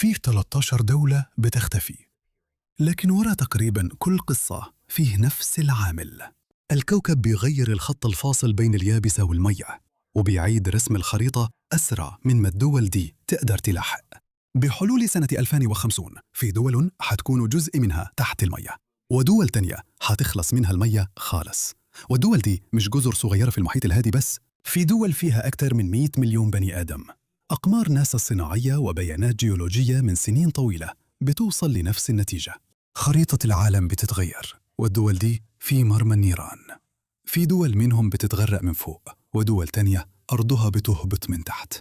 فيه 13 دولة بتختفي، لكن وراء تقريباً كل قصة فيه نفس العامل. الكوكب بيغير الخط الفاصل بين اليابسة والمية، وبيعيد رسم الخريطة أسرع من ما الدول دي تقدر تلاحق. بحلول سنة 2050 في دول حتكون جزء منها تحت المية، ودول تانية حتخلص منها المية خالص. والدول دي مش جزر صغيرة في المحيط الهادي بس، في دول فيها أكثر من 100 مليون بني آدم. أقمار ناسا الصناعية وبيانات جيولوجية من سنين طويلة بتوصل لنفس النتيجة. خريطة العالم بتتغير، والدول دي في مرمى النيران. في دول منهم بتتغرق من فوق، ودول تانية أرضها بتهبط من تحت،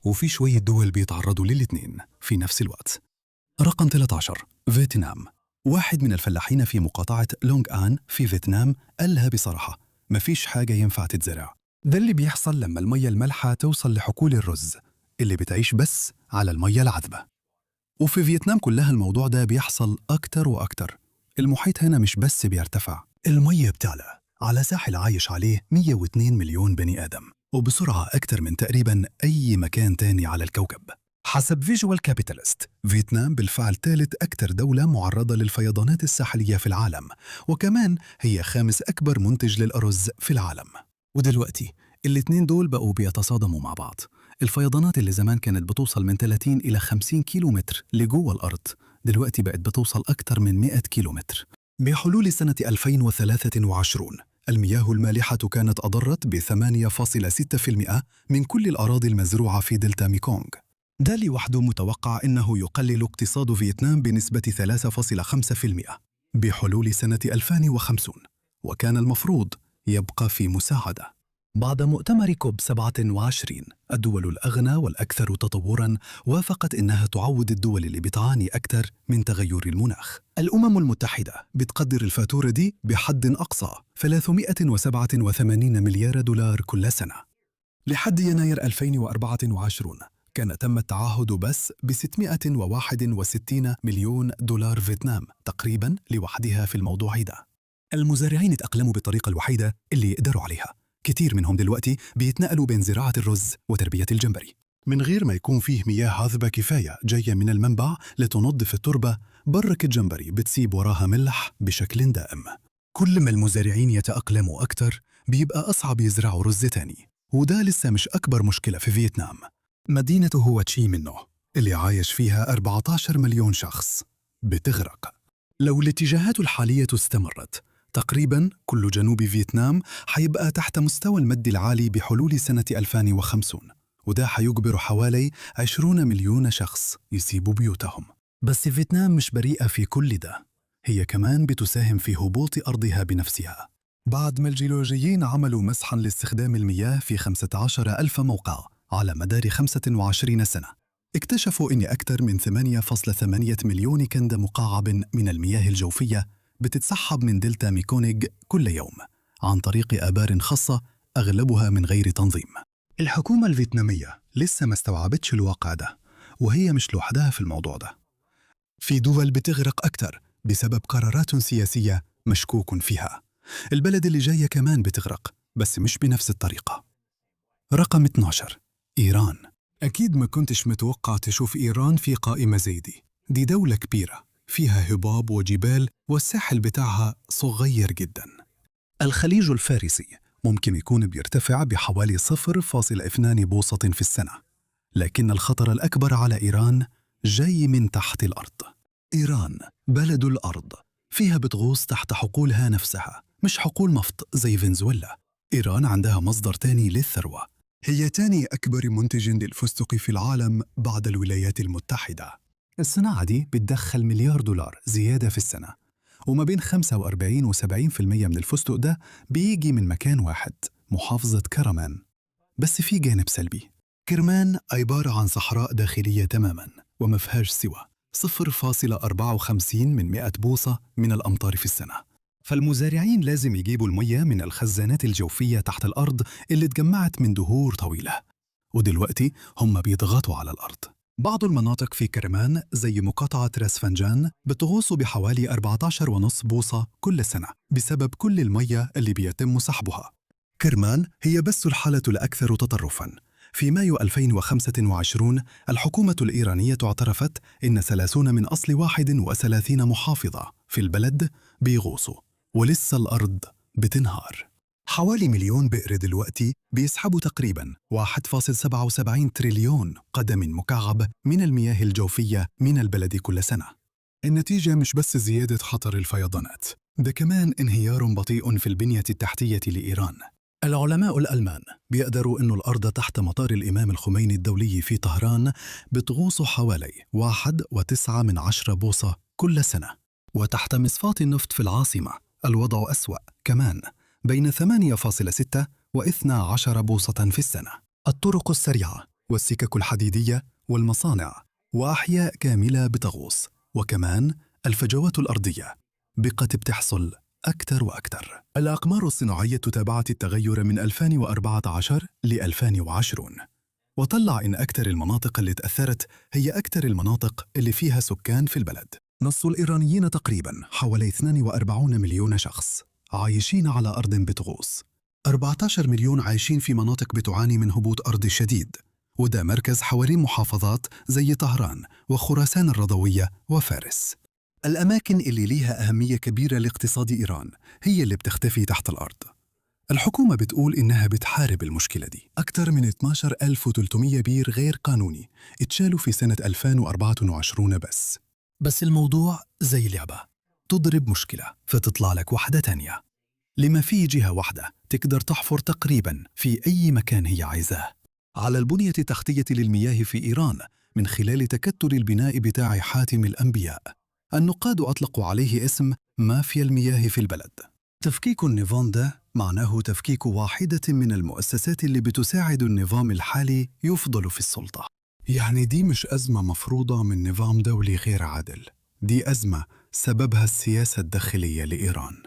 وفي شوية دول بيتعرضوا للاتنين في نفس الوقت. رقم 13 فيتنام. واحد من الفلاحين في مقاطعة لونغ آن في فيتنام قالها بصراحة: مفيش حاجة ينفع تتزرع. ده اللي بيحصل لما المية المالحة توصل لحقول الرز اللي بتعيش بس على المية العذبة. وفي فيتنام كلها الموضوع ده بيحصل أكتر وأكتر. المحيط هنا مش بس بيرتفع، المية بتعلى على ساحل عايش عليه 102 مليون بني آدم، وبسرعة أكتر من تقريباً أي مكان تاني على الكوكب. حسب فيجوال كابيتالست، فيتنام بالفعل ثالث أكتر دولة معرضة للفيضانات الساحلية في العالم، وكمان هي خامس أكبر منتج للأرز في العالم. ودلوقتي الاتنين دول بقوا بيتصادموا مع بعض. الفيضانات اللي زمان كانت بتوصل من 30 إلى 50 كيلومتر لجوه الأرض، دلوقتي بقت بتوصل أكتر من 100 كيلومتر. بحلول سنة 2023 المياه المالحة كانت أضرت ب8.6% من كل الأراضي المزروعة في دلتا ميكونغ. ده لوحده متوقع أنه يقلل اقتصاد فيتنام بنسبة 3.5% بحلول سنة 2050، وكان المفروض يبقى في مساعدة. بعد مؤتمر كوب 27 الدول الأغنى والأكثر تطوراً وافقت إنها تعوض الدول اللي بتعاني أكثر من تغير المناخ. الأمم المتحدة بتقدر الفاتورة دي بحد أقصى 387 مليار دولار كل سنة. لحد يناير 2024 كان تم التعهد بس ب 661 مليون دولار فيتنام تقريباً لوحدها في الموضوع ده. المزارعين اتأقلموا بالطريقة الوحيدة اللي يقدروا عليها. كتير منهم دلوقتي بيتنقلوا بين زراعة الرز وتربية الجمبري من غير ما يكون فيه مياه عذبة كفاية جاية من المنبع لتنظف التربة. بركة الجمبري بتسيب وراها ملح بشكل دائم. كل ما المزارعين يتأقلموا أكتر بيبقى أصعب يزرعوا رز تاني، وده لسه مش أكبر مشكلة في فيتنام. مدينة هو تشي منه اللي عايش فيها 14 مليون شخص بتغرق. لو الاتجاهات الحالية استمرت، تقريباً كل جنوب فيتنام حيبقى تحت مستوى المد العالي بحلول سنة 2050، وده حيجبر حوالي 20 مليون شخص يسيبوا بيوتهم. بس فيتنام مش بريئة في كل ده، هي كمان بتساهم في هبوط أرضها بنفسها. بعد ما الجيولوجيين عملوا مسحاً لاستخدام المياه في 15,000 موقع على مدار 25 سنة، اكتشفوا إن أكثر من 8.8 مليون كند مكعب من المياه الجوفية بتتسحب من دلتا ميكونغ كل يوم عن طريق آبار خاصة أغلبها من غير تنظيم. الحكومة الفيتنامية لسه ما استوعبتش الواقع ده، وهي مش لوحدها في الموضوع ده. في دول بتغرق أكتر بسبب قرارات سياسية مشكوك فيها. البلد اللي جاية كمان بتغرق، بس مش بنفس الطريقة. رقم 12 إيران. أكيد ما كنتش متوقع تشوف إيران في قائمة زي دي دولة كبيرة فيها هضاب وجبال، والساحل بتاعها صغير جدا. الخليج الفارسي ممكن يكون بيرتفع بحوالي 0.2 بوصة في السنة، لكن الخطر الأكبر على إيران جاي من تحت الأرض. إيران بلد الأرض، فيها بتغوص تحت حقولها نفسها، مش حقول نفط زي فنزويلا. إيران عندها مصدر تاني للثروة، هي تاني أكبر منتج للفستق في العالم بعد الولايات المتحدة. الصناعة دي بتدخل مليار دولار زيادة في السنة، وما بين 45 و70% من الفستق ده بيجي من مكان واحد، محافظة كرمان. بس في جانب سلبي، كرمان عبارة عن صحراء داخلية تماماً وما فيهاش سوى 0.54 من 100 بوصة من الأمطار في السنة. فالمزارعين لازم يجيبوا المياه من الخزانات الجوفية تحت الأرض اللي اتجمعت من دهور طويلة، ودلوقتي هم بيضغطوا على الأرض. بعض المناطق في كرمان زي مقاطعة راسفنجان بتغوص بحوالي 14.5 بوصة كل سنة بسبب كل المياه اللي بيتم سحبها. كرمان هي بس الحالة الأكثر تطرفاً، في مايو 2025 الحكومة الإيرانية اعترفت إن 30 من أصل 31 محافظة في البلد بيغوصوا، ولسه الأرض بتنهار. حوالي مليون بئر دلوقتي بيسحبوا تقريباً 1.77 تريليون قدم مكعب من المياه الجوفية من البلد كل سنة. النتيجة مش بس زيادة خطر الفيضانات، ده كمان انهيار بطيء في البنية التحتية لإيران. العلماء الألمان بيقدروا إنه الأرض تحت مطار الإمام الخميني الدولي في طهران بتغوص حوالي 1.9 بوصة كل سنة، وتحت مصفاة النفط في العاصمة الوضع أسوأ كمان، بين 8.6 و12 بوصة في السنة. الطرق السريعة والسكك الحديدية والمصانع وأحياء كاملة بتغوص، وكمان الفجوات الأرضية بقت بتحصل أكثر وأكثر. الأقمار الصناعية تابعت التغير من 2014 ل 2020، وطلع إن أكثر المناطق اللي تأثرت هي أكثر المناطق اللي فيها سكان في البلد. نص الإيرانيين تقريباً حوالي 42 مليون شخص عايشين على أرض بتغوص. 14 مليون عايشين في مناطق بتعاني من هبوط أرضي شديد، وده مركز حوالين محافظات زي طهران وخراسان الرضوية وفارس. الأماكن اللي ليها أهمية كبيرة لاقتصاد إيران هي اللي بتختفي تحت الأرض. الحكومة بتقول إنها بتحارب المشكلة دي. أكثر من 12300 بير غير قانوني اتشالوا في سنة 2024 بس الموضوع زي لعبة، تضرب مشكلة فتطلع لك واحدة تانية، لما في جهة واحدة تقدر تحفر تقريباً في أي مكان هي عايزاه. على البنية التحتية للمياه في إيران من خلال تكتل البناء بتاع حاتم الأنبياء، النقاد أطلقوا عليه اسم مافيا المياه في البلد. تفكيك النظام ده معناه تفكيك واحدة من المؤسسات اللي بتساعد النظام الحالي يفضل في السلطة. يعني دي مش أزمة مفروضة من نظام دولي غير عادل، دي أزمة سببها السياسة الداخلية لإيران.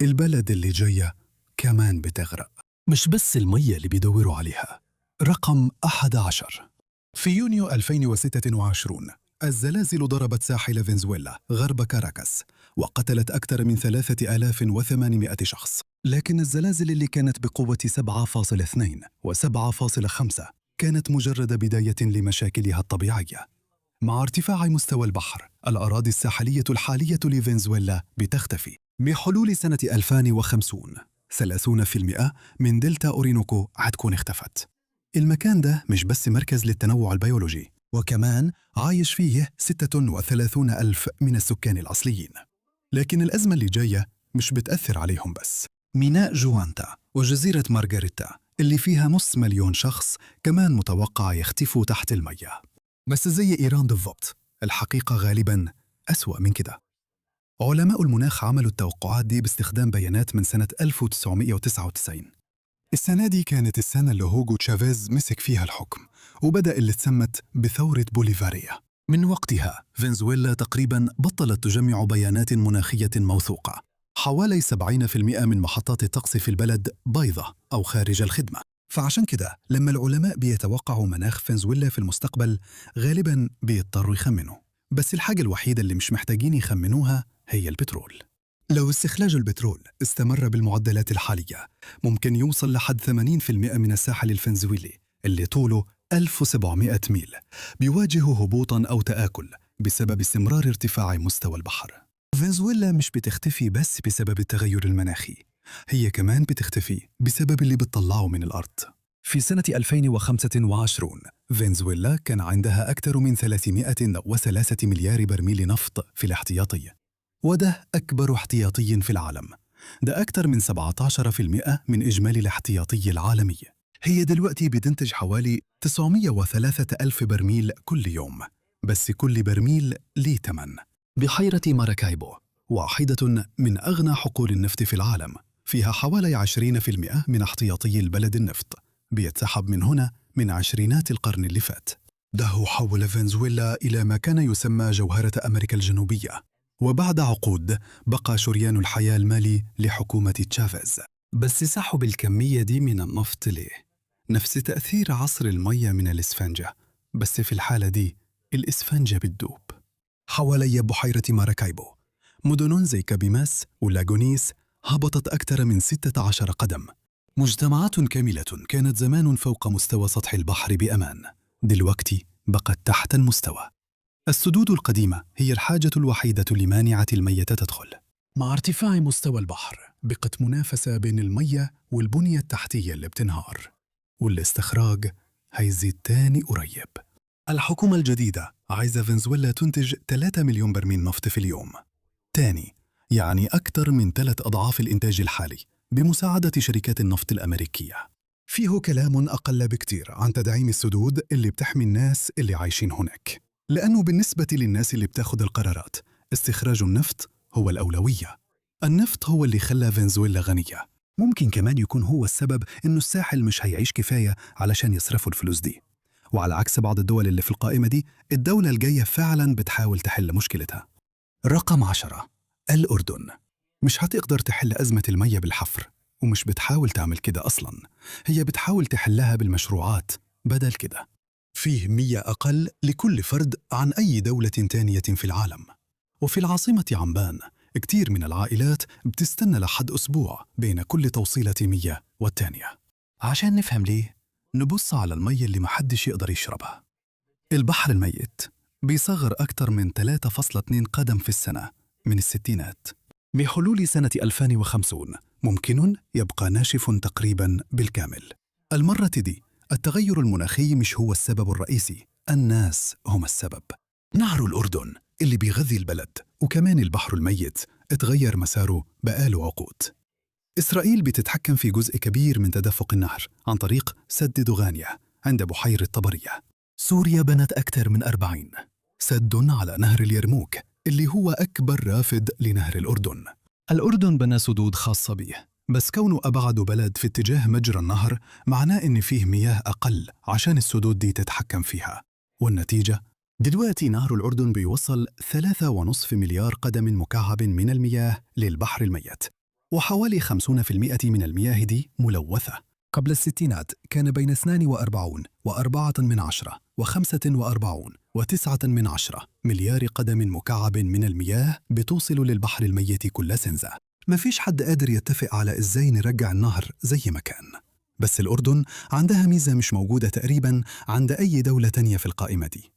البلد اللي جاية كمان بتغرق، مش بس المية اللي بيدوروا عليها. رقم 11: في يونيو 2026 الزلازل ضربت ساحل فنزويلا غرب كاراكاس وقتلت أكثر من 3800 شخص، لكن الزلازل اللي كانت بقوة 7.2 و7.5 كانت مجرد بداية لمشاكلها الطبيعية. مع ارتفاع مستوى البحر، الأراضي الساحلية الحالية لفنزويلا بتختفي. بحلول سنة 2050 30% من دلتا أورينوكو هتكون اختفت. المكان ده مش بس مركز للتنوع البيولوجي، وكمان عايش فيه 36 ألف من السكان الأصليين. لكن الأزمة اللي جاية مش بتأثر عليهم بس. ميناء جوانتا وجزيرة مارغريتا اللي فيها 500,000 شخص كمان متوقع يختفوا تحت المياه. بس زي إيران بالضبط، الحقيقة غالباً أسوأ من كده. علماء المناخ عملوا التوقعات دي باستخدام بيانات من سنة 1999. السنة دي كانت السنة اللي هوغو تشافيز مسك فيها الحكم، وبدأ اللي تسمت بثورة بوليفارية. من وقتها فنزويلا تقريباً بطلت تجمع بيانات مناخية موثوقة. حوالي 70% من محطات الطقس في البلد بايظة أو خارج الخدمة. فعشان كده لما العلماء بيتوقعوا مناخ فنزويلا في المستقبل غالباً بيضطروا يخمنوا. بس الحاجة الوحيدة اللي مش محتاجين يخمنوها هي البترول. لو استخراج البترول استمر بالمعدلات الحالية، ممكن يوصل لحد 80% من الساحل الفنزويلي اللي طوله 1700 ميل بيواجه هبوطاً أو تآكل بسبب استمرار ارتفاع مستوى البحر. فنزويلا مش بتختفي بس بسبب التغير المناخي، هي كمان بتختفي بسبب اللي بتطلعه من الأرض. في سنة 2025 فنزويلا كان عندها أكثر من 303 مليار برميل نفط في الاحتياطي، وده أكبر احتياطي في العالم. ده أكثر من 17% من إجمالي الاحتياطي العالمي. هي دلوقتي بتنتج حوالي 903 ألف برميل كل يوم، بس كل برميل ليه تمن. بحيرة ماراكايبو واحدة من أغنى حقول النفط في العالم، فيها حوالي 20% من احتياطي البلد النفط بيتسحب من هنا من عشرينات القرن اللي فات. ده حول فنزويلا إلى ما كان يسمى جوهرة أمريكا الجنوبية، وبعد عقود بقى شريان الحياة المالي لحكومة تشافيز. بس سحب الكمية دي من النفط ليه؟ نفس تأثير عصر المية من الإسفنجة، بس في الحالة دي الإسفنجة بتدوب. حوالي بحيرة ماراكايبو مدن زي كابيماس ولاغونيس هبطت أكثر من 16 قدم مجتمعات كاملة كانت زمان فوق مستوى سطح البحر بأمان، دلوقتي بقت تحت المستوى. السدود القديمة هي الحاجة الوحيدة لمانعة المية تدخل. مع ارتفاع مستوى البحر بقت منافسة بين المية والبنية التحتية اللي بتنهار، والاستخراج هيزيد تاني قريب. الحكومة الجديدة عايزة فنزويلا تنتج 3 مليون برميل نفط في اليوم، تاني يعني أكثر من 3 أضعاف الإنتاج الحالي، بمساعدة شركات النفط الأمريكية. فيه كلام أقل بكتير عن تدعيم السدود اللي بتحمي الناس اللي عايشين هناك، لأنه بالنسبة للناس اللي بتاخد القرارات استخراج النفط هو الأولوية. النفط هو اللي خلى فنزويلا غنية. ممكن كمان يكون هو السبب إنه الساحل مش هيعيش كفاية علشان يصرفوا الفلوس دي. وعلى عكس بعض الدول اللي في القائمة دي، الدولة الجاية فعلاً بتحاول تحل مشكلتها. رقم 10، الأردن. مش هتقدر تحل أزمة المية بالحفر، ومش بتحاول تعمل كده أصلاً. هي بتحاول تحلها بالمشروعات بدل كده. فيه مية أقل لكل فرد عن أي دولة تانية في العالم. وفي العاصمة عمان كتير من العائلات بتستنى لحد أسبوع بين كل توصيلة مياه والتانية. عشان نفهم ليه، نبص على المية اللي محدش يقدر يشربها. البحر الميت بيصغر أكتر من 3.2 قدم في السنة من الستينات. بحلول سنة 2050 ممكن يبقى ناشف تقريبا بالكامل. المرة دي التغير المناخي مش هو السبب الرئيسي، الناس هم السبب. نهر الأردن اللي بيغذي البلد وكمان البحر الميت اتغير مساره بقاله عقود. إسرائيل بتتحكم في جزء كبير من تدفق النهر عن طريق سد دغانية عند بحيرة طبرية. سوريا بنت أكثر من 40 سد على نهر اليرموك اللي هو أكبر رافد لنهر الأردن. الأردن بنى سدود خاصة به، بس كونه أبعد بلد في اتجاه مجرى النهر معناه إن فيه مياه أقل عشان السدود دي تتحكم فيها. والنتيجة دلوقتي نهر الأردن بيوصل 3.5 مليار قدم مكعب من المياه للبحر الميت، وحوالي 50% من المياه دي ملوثة. قبل الستينات كان بين 42 و4 و45 و9 مليار قدم مكعب من المياه بتوصل للبحر الميت كل سنة. مفيش حد قادر يتفق على إزاي نرجع النهر زي ما كان، بس الأردن عندها ميزة مش موجودة تقريباً عند أي دولة تانية في القائمة دي.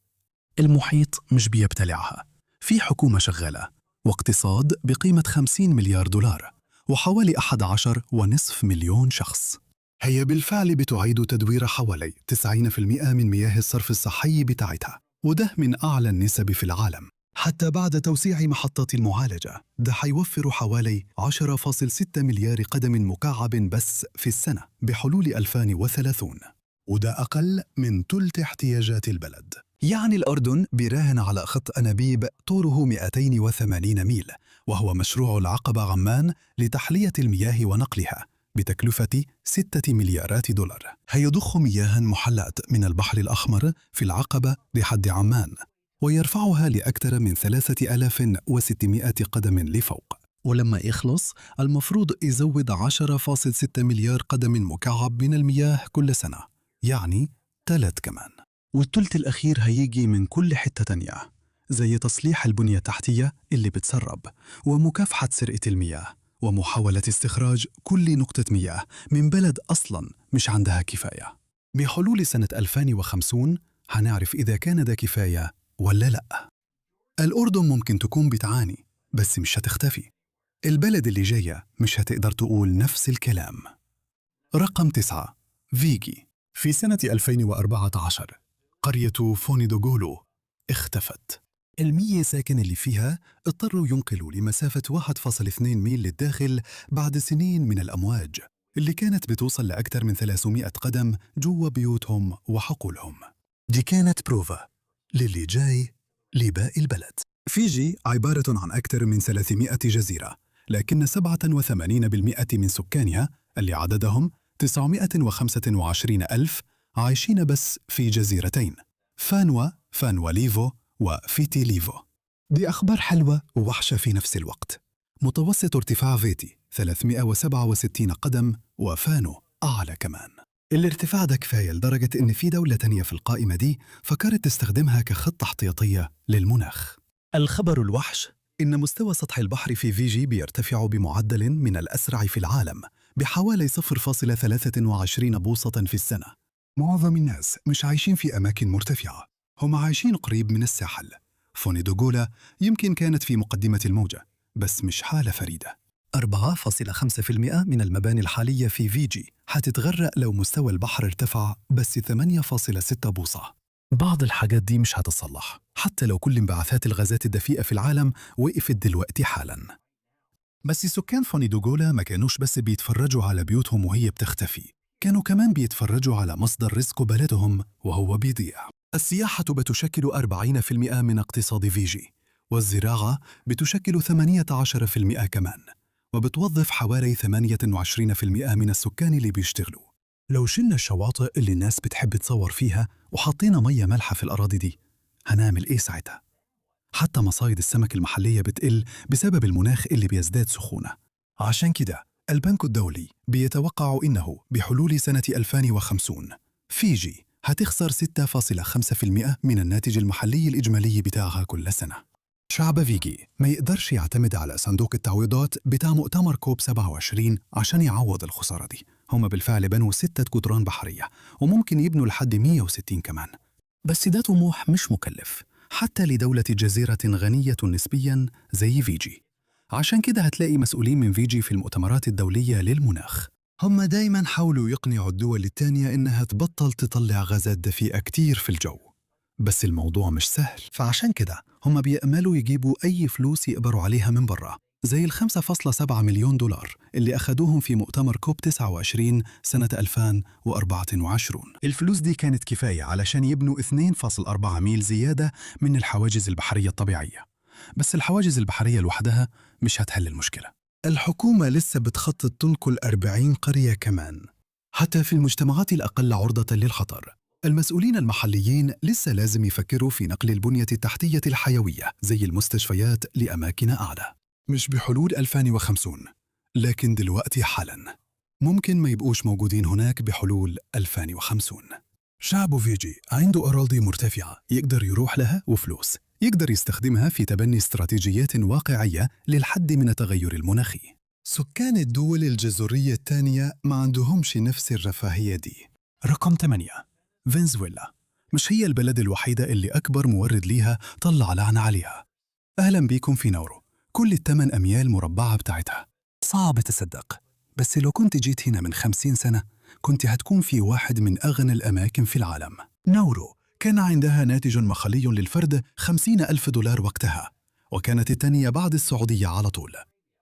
المحيط مش بيبتلعها، في حكومة شغالة واقتصاد بقيمة 50 مليار دولار وحوالي 11.5 مليون شخص. هي بالفعل بتعيد تدوير حوالي 90% من مياه الصرف الصحي بتاعتها، وده من أعلى النسب في العالم. حتى بعد توسيع محطة المعالجة ده حيوفر حوالي 10.6 مليار قدم مكعب بس في السنة بحلول 2030، وده أقل من ثلث احتياجات البلد. يعني الأردن بيراهن على خط أنابيب طوله 280 ميل، وهو مشروع العقبة عمان لتحلية المياه ونقلها بتكلفة 6 مليارات دولار. هيضخ مياه محلاة من البحر الأحمر في العقبة لحد عمان، ويرفعها لأكثر من 3600 قدم لفوق. ولما يخلص المفروض يزود 10.6 مليار قدم مكعب من المياه كل سنة، يعني 3 كمان. والثلث الأخير هيجي من كل حتة تانية، زي تصليح البنية التحتية اللي بتسرب، ومكافحة سرقة المياه، ومحاولة استخراج كل نقطة مياه من بلد أصلاً مش عندها كفاية. بحلول سنة 2050 هنعرف إذا كان ده كفاية ولا لأ. الأردن ممكن تكون بتعاني، بس مش هتختفي. البلد اللي جاية مش هتقدر تقول نفس الكلام. رقم 9، فيجي. في سنة 2014 قرية فونيدوغولو اختفت. 100 ساكن اللي فيها اضطروا ينقلوا لمسافة 1.2 ميل للداخل بعد سنين من الأمواج اللي كانت بتوصل لأكثر من 300 قدم جوا بيوتهم وحقولهم. دي كانت بروفا للي جاي لباقي البلد. فيجي عبارة عن أكثر من 300 جزيرة، لكن 87% من سكانها اللي عددهم 925 ألف عايشين بس في جزيرتين، فانواليفو وفيتي ليفو. دي أخبار حلوة ووحشة في نفس الوقت. متوسط ارتفاع فيتي 367 قدم، وفانو أعلى كمان. الارتفاع ده كفاية لدرجة إن في دولة تانية في القائمة دي فكرت تستخدمها كخطة احتياطية للمناخ. الخبر الوحش إن مستوى سطح البحر في فيجي بيرتفع بمعدل من الأسرع في العالم بحوالي 0.23 بوصة في السنة. معظم الناس مش عايشين في أماكن مرتفعة، هم عايشين قريب من الساحل. فوني دوغولا يمكن كانت في مقدمة الموجة، بس مش حالة فريدة. 4.5% من المباني الحالية في فيجي حتتغرق لو مستوى البحر ارتفع بس 8.6 بوصة. بعض الحاجات دي مش هتتصلح حتى لو كل انبعاثات الغازات الدفيئة في العالم وقفت دلوقتي حالاً. بس سكان فوني دوغولا ما كانوش بس بيتفرجوا على بيوتهم وهي بتختفي، كانوا كمان بيتفرجوا على مصدر رزق بلدهم وهو بيضيع. السياحة بتشكل 40% من اقتصاد فيجي، والزراعة بتشكل 18% كمان، وبتوظف حوالي 28% من السكان اللي بيشتغلوا. لو شلنا الشواطئ اللي الناس بتحب تصور فيها وحطينا مية مالحة في الأراضي دي، هنعمل إيه ساعتها؟ حتى مصايد السمك المحلية بتقل بسبب المناخ اللي بيزداد سخونة. عشان كده البنك الدولي بيتوقع إنه بحلول سنة 2050 فيجي هتخسر 6.5% من الناتج المحلي الإجمالي بتاعها كل سنة. شعب فيجي ما يقدرش يعتمد على صندوق التعويضات بتاع مؤتمر كوب 27 عشان يعوض الخسارة دي. هم بالفعل بنوا 6 جدران بحرية وممكن يبنوا لحد 160 كمان، بس ده طموح مش مكلف حتى لدولة جزيرة غنية نسبياً زي فيجي. عشان كده هتلاقي مسؤولين من فيجي في المؤتمرات الدولية للمناخ هم دايماً حاولوا يقنعوا الدول التانية إنها تبطل تطلع غازات دفيئة كتير في الجو، بس الموضوع مش سهل. فعشان كده هم بيأملوا يجيبوا أي فلوس يقدروا عليها من برا، زي $5.7 مليون اللي أخدوهم في مؤتمر كوب 29 سنة 2024. الفلوس دي كانت كفاية علشان يبنوا 2.4 ميل زيادة من الحواجز البحرية الطبيعية، بس الحواجز البحرية لوحدها مش هتحل المشكلة. الحكومة لسه بتخطط تنقل 40 قرية كمان، حتى في المجتمعات الأقل عرضة للخطر. المسؤولين المحليين لسه لازم يفكروا في نقل البنية التحتية الحيوية زي المستشفيات لأماكن أعلى، مش بحلول 2050 لكن دلوقتي حالاً. ممكن ما يبقوش موجودين هناك بحلول 2050. شعب فيجي عنده أراضي مرتفعة يقدر يروح لها وفلوس يقدر يستخدمها في تبني استراتيجيات واقعية للحد من التغير المناخي. سكان الدول الجزرية الثانية ما عندهمش نفس الرفاهية دي. رقم 8، فنزويلا. مش هي البلد الوحيدة اللي أكبر مورد ليها طلع لعنة عليها. أهلا بيكم في نورو، كل ال8 أميال مربعة بتاعتها. صعب تصدق، بس لو كنت جيت هنا من 50 سنة كنت هتكون في واحد من أغنى الأماكن في العالم. نورو كان عندها ناتج محلي للفرد $50,000 وقتها، وكانت الثانية بعد السعودية على طول.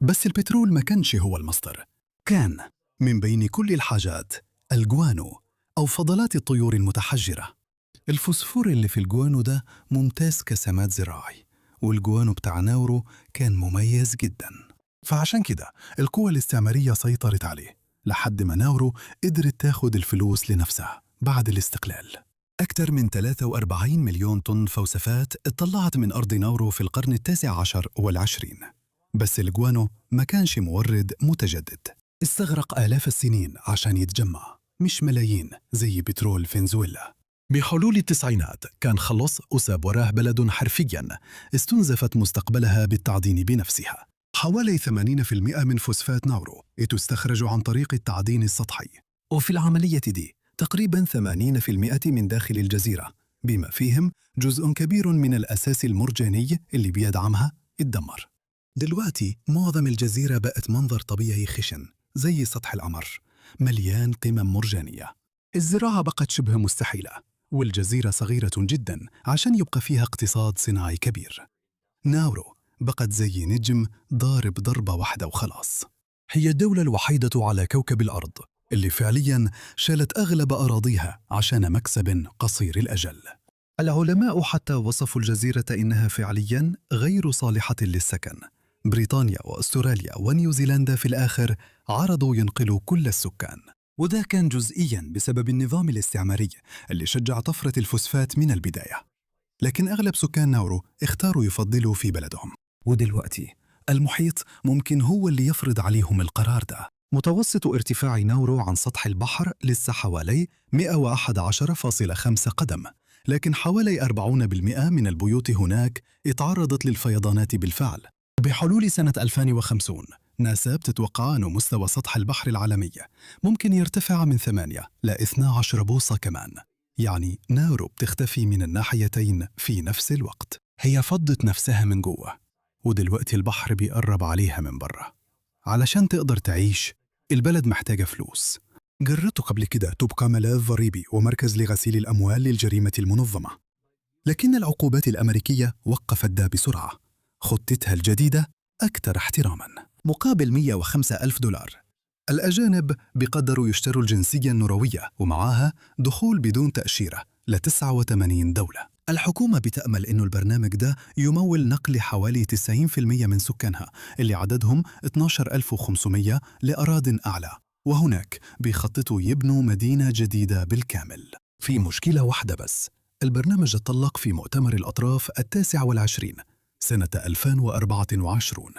بس البترول ما كانش هو المصدر، كان من بين كل الحاجات الجوانو أو فضلات الطيور المتحجرة. الفوسفور اللي في الجوانو ده ممتاز كسماد زراعي، والجوانو بتاع نورو كان مميز جدا. فعشان كده القوى الاستعمارية سيطرت عليه لحد ما نورو قدرت تاخد الفلوس لنفسها بعد الاستقلال. أكثر من 43 مليون طن فوسفات اتطلعت من أرض نورو في القرن ال19 والعشرين، بس الجوانو ما كانش مورد متجدد، استغرق آلاف السنين عشان يتجمع، مش ملايين زي بترول فنزويلا. بحلول التسعينات كان خلص وساب وراه بلد حرفياً استنزفت مستقبلها بالتعدين بنفسها. حوالي 80% من فوسفات نورو تستخرج عن طريق التعدين السطحي، وفي العملية دي تقريباً 80% من داخل الجزيرة، بما فيهم جزء كبير من الأساس المرجاني اللي بيدعمها اتدمر. دلوقتي معظم الجزيرة بقت منظر طبيعي خشن زي سطح القمر مليان قمم مرجانية. الزراعة بقت شبه مستحيلة، والجزيرة صغيرة جداً عشان يبقى فيها اقتصاد صناعي كبير. نورو بقت زي نجم ضارب ضربة واحدة وخلاص. هي الدولة الوحيدة على كوكب الأرض اللي فعلياً شالت أغلب أراضيها عشان مكسب قصير الأجل. العلماء حتى وصفوا الجزيرة إنها فعلياً غير صالحة للسكن. بريطانيا وأستراليا ونيوزيلندا في الآخر عرضوا ينقلوا كل السكان، وده كان جزئياً بسبب النظام الاستعماري اللي شجع طفرة الفوسفات من البداية. لكن أغلب سكان نورو اختاروا يفضلوا في بلدهم، ودلوقتي المحيط ممكن هو اللي يفرض عليهم القرار ده. متوسط ارتفاع نورو عن سطح البحر لسه حوالي 111.5 قدم، لكن حوالي 40% من البيوت هناك اتعرضت للفيضانات بالفعل. بحلول سنة 2050 ناسا بتتوقع أن مستوى سطح البحر العالمي ممكن يرتفع من 8 ل 12 بوصة كمان، يعني نارو بتختفي من الناحيتين في نفس الوقت. هي فضت نفسها من جوه، ودلوقتي البحر بيقرب عليها من برا. علشان تقدر تعيش البلد محتاجة فلوس. جرته قبل كده تبقى ملاذ ضريبي ومركز لغسيل الأموال للجريمة المنظمة، لكن العقوبات الأمريكية وقفت ده بسرعة. خطتها الجديدة أكثر احتراما. مقابل 105 ألف دولار الأجانب بيقدروا يشتروا الجنسية النروية ومعاها دخول بدون تأشيرة ل 89 دولة. الحكومة بتأمل إنه البرنامج ده يمول نقل حوالي 90% من سكانها اللي عددهم 12500 لأراضٍ أعلى، وهناك بيخططوا يبنوا مدينة جديدة بالكامل. في مشكلة واحدة بس، البرنامج اتطلق في مؤتمر الأطراف 29 سنة 2024.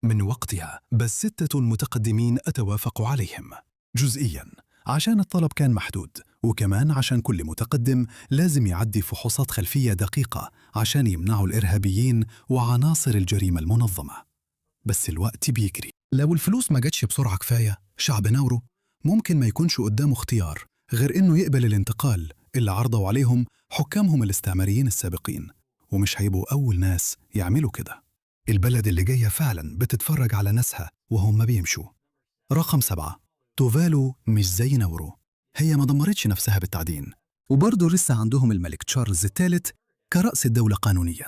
من وقتها بس 6 متقدمين أتوافقوا عليهم جزئياً، عشان الطلب كان محدود، وكمان عشان كل متقدم لازم يعدي فحوصات خلفية دقيقة عشان يمنعوا الإرهابيين وعناصر الجريمة المنظمة. بس الوقت بيجري. لو الفلوس ما جاتش بسرعة كفاية، شعب ناورو ممكن ما يكونش قدامه اختيار غير إنه يقبل الانتقال اللي عرضوا عليهم حكامهم الاستعماريين السابقين، ومش هيبقوا أول ناس يعملوا كده. البلد اللي جاية فعلا بتتفرج على ناسها وهم بيمشوا. رقم 7، توفالو مش زي ناورو. هي ما دمرتش نفسها بالتعدين، وبرضه لسه عندهم الملك تشارلز الثالث كرأس الدولة قانونيا،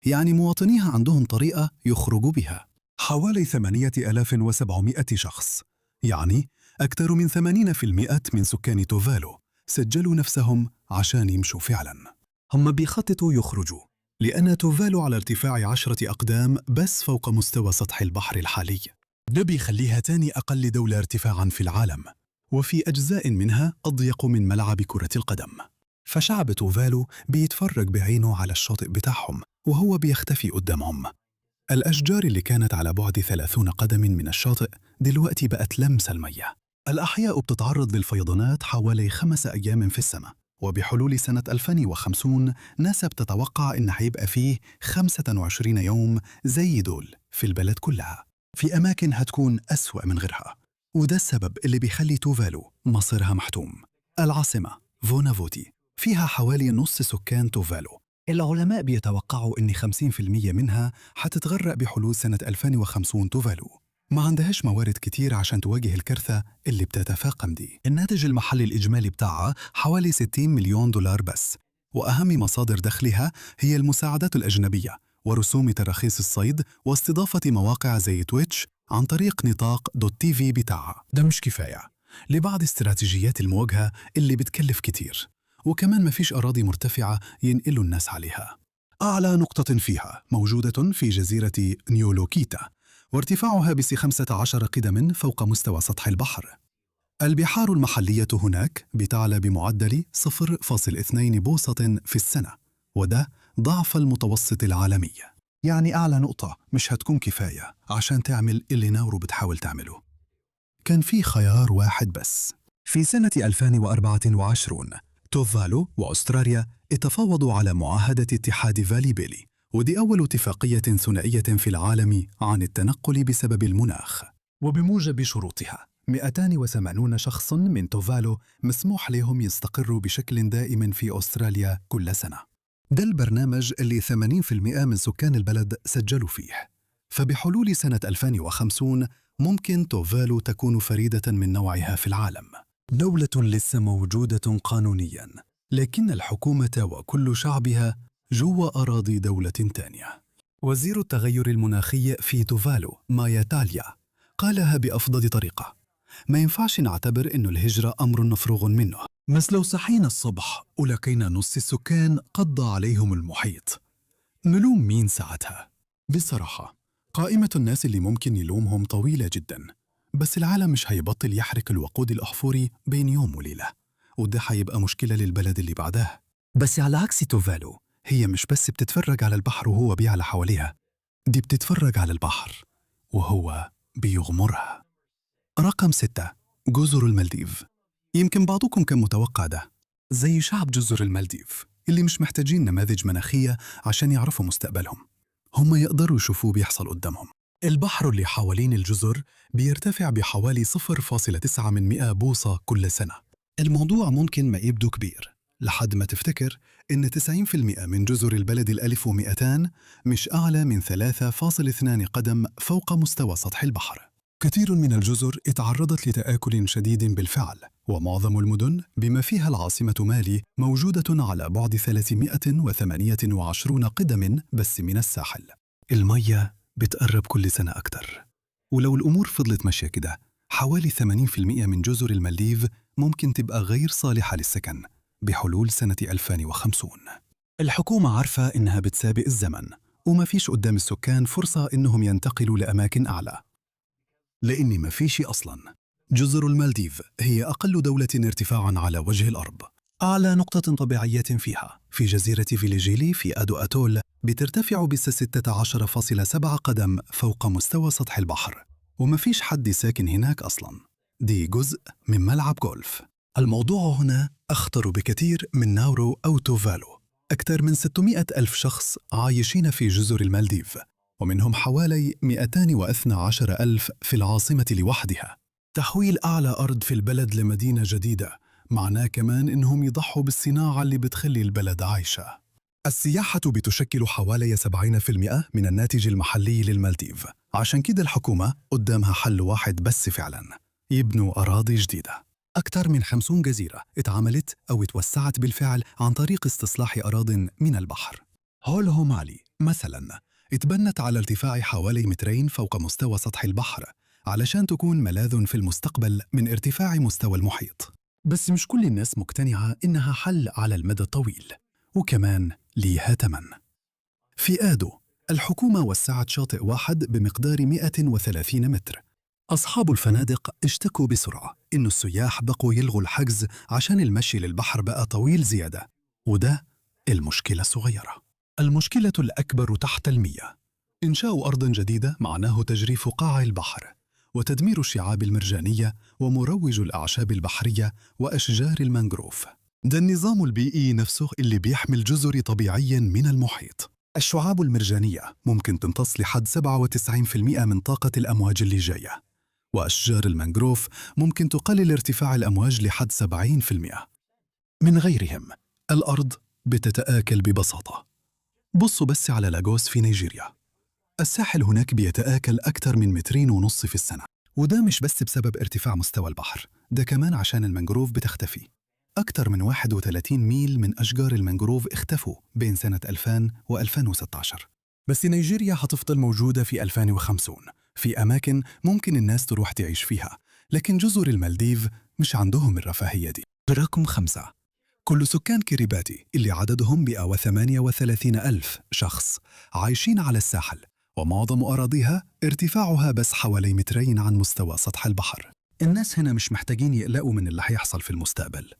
يعني مواطنيها عندهم طريقة يخرجوا بها. حوالي 8700 شخص، يعني أكثر من 80% من سكان توفالو سجلوا نفسهم عشان يمشوا فعلا. هم بيخططوا يخرجوا لأن توفالو على ارتفاع 10 أقدام بس فوق مستوى سطح البحر الحالي. ده بيخليها تاني أقل دولة ارتفاعاً في العالم، وفي أجزاء منها أضيق من ملعب كرة القدم. فشعب توفالو بيتفرج بعينه على الشاطئ بتاعهم وهو بيختفي قدامهم. الأشجار اللي كانت على بعد 30 قدم من الشاطئ دلوقتي بقت لمس المية. الأحياء بتتعرض للفيضانات حوالي 5 أيام في السنة، وبحلول سنة 2050 ناسا بتتوقع إن هيبقى فيه 25 يوم زي دول في البلد كلها، في أماكن هتكون أسوأ من غيرها. وده السبب اللي بيخلي توفالو مصيرها محتوم. العاصمة فونافوتي فيها حوالي نص سكان توفالو. العلماء بيتوقعوا إن 50% منها هتتغرق بحلول سنة 2050. توفالو ما عندهاش موارد كتير عشان تواجه الكارثة اللي بتتفاقم دي. الناتج المحلي الإجمالي بتاعها حوالي 60 مليون دولار بس، وأهم مصادر دخلها هي المساعدات الأجنبية ورسوم تراخيص الصيد واستضافة مواقع زي تويتش عن طريق نطاق .tv بتاعها. ده مش كفاية لبعض استراتيجيات المواجهة اللي بتكلف كتير، وكمان مفيش أراضي مرتفعة ينقلوا الناس عليها. أعلى نقطة فيها موجودة في جزيرة نيولوكيتا، وارتفاعها بس 15 قدم فوق مستوى سطح البحر. البحار المحلية هناك بتعلى بمعدل 0.2 بوصة في السنة، وده ضعف المتوسط العالمي. يعني أعلى نقطة مش هتكون كفاية عشان تعمل اللي ناورو بتحاول تعمله. كان في خيار واحد بس. في سنة 2024 توفالو وأستراليا اتفاوضوا على معاهدة اتحاد فالي بيلي، ودي أول اتفاقية ثنائية في العالم عن التنقل بسبب المناخ. وبموجب شروطها 280 شخص من توفالو مسموح لهم يستقروا بشكل دائم في أستراليا كل سنة. ده البرنامج اللي 80% من سكان البلد سجلوا فيه. فبحلول سنة 2050 ممكن توفالو تكون فريدة من نوعها في العالم، دولة لسه موجودة قانونياً، لكن الحكومة وكل شعبها جوا أراضي دولة تانية. وزير التغير المناخي في توفالو مايا تاليا قالها بأفضل طريقة: ما ينفعش نعتبر إنه الهجرة أمر مفروغ منه، بس لو صحينا الصبح ولقينا نص السكان قضى عليهم المحيط، نلوم مين ساعتها؟ بصراحة قائمة الناس اللي ممكن نلومهم طويلة جدا، بس العالم مش هيبطل يحرق الوقود الأحفوري بين يوم وليلة، وده هيبقى مشكلة للبلد اللي بعدها. بس على عكس توفالو، هي مش بس بتتفرج على البحر وهو بيعلى حواليها، دي بتتفرج على البحر وهو بيغمرها. رقم 6، جزر المالديف. يمكن بعضكم كان متوقع ده، زي شعب جزر المالديف اللي مش محتاجين نماذج مناخية عشان يعرفوا مستقبلهم، هم يقدروا يشوفوه بيحصل قدامهم. البحر اللي حوالين الجزر بيرتفع بحوالي 0.9 بوصة كل سنة. الموضوع ممكن ما يبدو كبير لحد ما تفتكر إن 90% من جزر البلد 1200 مش أعلى من 3.2 قدم فوق مستوى سطح البحر. كثير من الجزر اتعرضت لتآكل شديد بالفعل، ومعظم المدن بما فيها العاصمة مالي موجودة على بعد 328 قدم بس من الساحل. المية بتقرب كل سنة أكتر، ولو الأمور فضلت ماشية كده حوالي 80% من جزر المالديف ممكن تبقى غير صالحة للسكن بحلول سنة 2050. الحكومة عارفة إنها بتسابق الزمن، وما فيش قدام السكان فرصة إنهم ينتقلوا لأماكن أعلى، لأن ما فيش أصلاً. جزر المالديف هي أقل دولة ارتفاعاً على وجه الأرض. أعلى نقطة طبيعية فيها في جزيرة فيليجيلي في أدو أتول بترتفع بس 16.7 قدم فوق مستوى سطح البحر، وما فيش حد ساكن هناك أصلاً. دي جزء من ملعب جولف. الموضوع هنا أخطر بكثير من ناورو أو توفالو. أكثر من 600 ألف شخص عايشين في جزر المالديف، ومنهم حوالي 212 ألف في العاصمة لوحدها. تحويل أعلى أرض في البلد لمدينة جديدة معناه كمان إنهم يضحوا بالصناعة اللي بتخلي البلد عايشة. السياحة بتشكل حوالي 70% من الناتج المحلي للمالديف، عشان كده الحكومة قدامها حل واحد بس فعلاً: يبنوا أراضي جديدة. أكثر من 50 جزيرة اتعملت أو اتوسعت بالفعل عن طريق استصلاح أراضٍ من البحر. هولهو مالي مثلاً اتبنت على ارتفاع حوالي 2 متر فوق مستوى سطح البحر علشان تكون ملاذ في المستقبل من ارتفاع مستوى المحيط. بس مش كل الناس مقتنعة إنها حل على المدى الطويل، وكمان ليها تمن. في آدو الحكومة وسعت شاطئ واحد بمقدار 130 متر. أصحاب الفنادق اشتكوا بسرعة إنه السياح بقوا يلغوا الحجز عشان المشي للبحر بقى طويل زيادة، وده المشكلة الصغيرة. المشكلة الأكبر تحت المياه. إنشاء أرض جديدة معناه تجريف قاع البحر، وتدمير الشعاب المرجانية، ومروج الأعشاب البحرية وأشجار المانغروف. ده النظام البيئي نفسه اللي بيحمل جزر طبيعياً من المحيط. الشعاب المرجانية ممكن تمتص لحد 97% من طاقة الأمواج اللي جاية، وأشجار المانغروف ممكن تقلل ارتفاع الأمواج لحد 70%. من غيرهم، الأرض بتتآكل ببساطة. بصوا بس على لاغوس في نيجيريا، الساحل هناك بيتآكل أكثر من 2.5 متر في السنة، وده مش بس بسبب ارتفاع مستوى البحر، ده كمان عشان المانغروف بتختفي. أكثر من 31 ميل من أشجار المانغروف اختفوا بين سنة 2000 و2016. بس نيجيريا هتفضل موجودة في 2050 في أماكن ممكن الناس تروح تعيش فيها، لكن جزر المالديف مش عندهم الرفاهية دي. رقم 5. كل سكان كيريباتي اللي عددهم 138 ألف شخص عايشين على الساحل، ومعظم أراضيها ارتفاعها بس حوالي 2 متر عن مستوى سطح البحر. الناس هنا مش محتاجين يقلقوا من اللي هيحصل في المستقبل،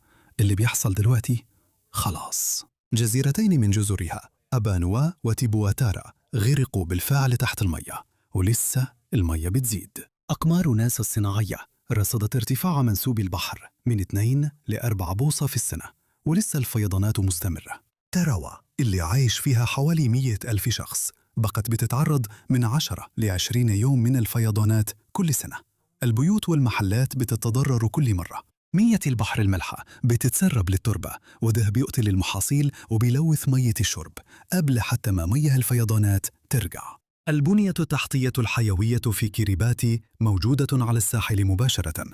اللي بيحصل دلوقتي خلاص. جزيرتين من جزرها أبانوا وتيبواتارا غرقوا بالفعل تحت المية، ولسه المية بتزيد. أقمار ناسا الصناعية رصدت ارتفاع منسوب البحر من 2 ل 4 بوصة في السنة، ولسه الفيضانات مستمرة. تاراوا اللي عايش فيها حوالي 100 ألف شخص بقت بتتعرض من 10 ل 20 يوم من الفيضانات كل سنة. البيوت والمحلات بتتضرر كل مرة. مية البحر المالحة بتتسرب للتربة، وده بيقتل المحاصيل وبيلوث مية الشرب قبل حتى ما مياه الفيضانات ترجع. البنية التحتية الحيوية في كيريباتي موجودة على الساحل مباشرة،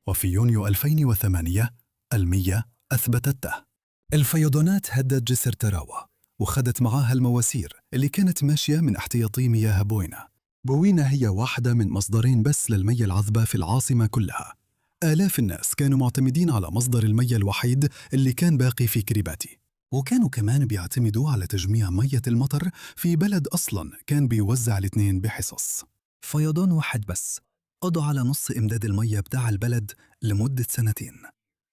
وفي يونيو 2008 المية أثبتته. الفيضانات هدت جسر تاراوا وخدت معاها المواسير اللي كانت ماشية من احتياطي مياه بوينا. بوينا هي واحدة من مصدرين بس للمياه العذبة في العاصمة كلها. آلاف الناس كانوا معتمدين على مصدر المياه الوحيد اللي كان باقي في كيريباتي، وكانوا كمان بيعتمدوا على تجميع مية المطر في بلد أصلاً كان بيوزع الاثنين بحصص. فيضان واحد بس قضى على نص إمداد المية بتاع البلد لمدة 2 سنين،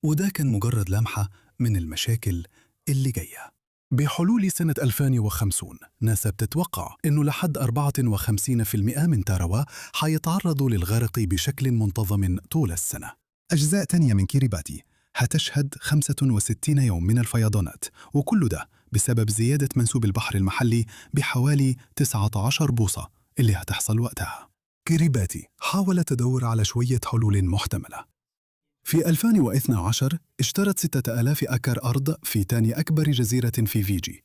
وده كان مجرد لمحة من المشاكل اللي جاية. بحلول سنة 2050 ناسا بتتوقع إنه لحد 54% من تاراوا حيتعرضوا للغرق بشكل منتظم طول السنة. أجزاء تانية من كيريباتي هتشهد 65 يوم من الفيضانات، وكل ده بسبب زيادة منسوب البحر المحلي بحوالي 19 بوصة اللي هتحصل وقتها. كيريباتي حاول تدور على شوية حلول محتملة. في 2012 اشترت 6000 أكر أرض في تاني أكبر جزيرة في فيجي،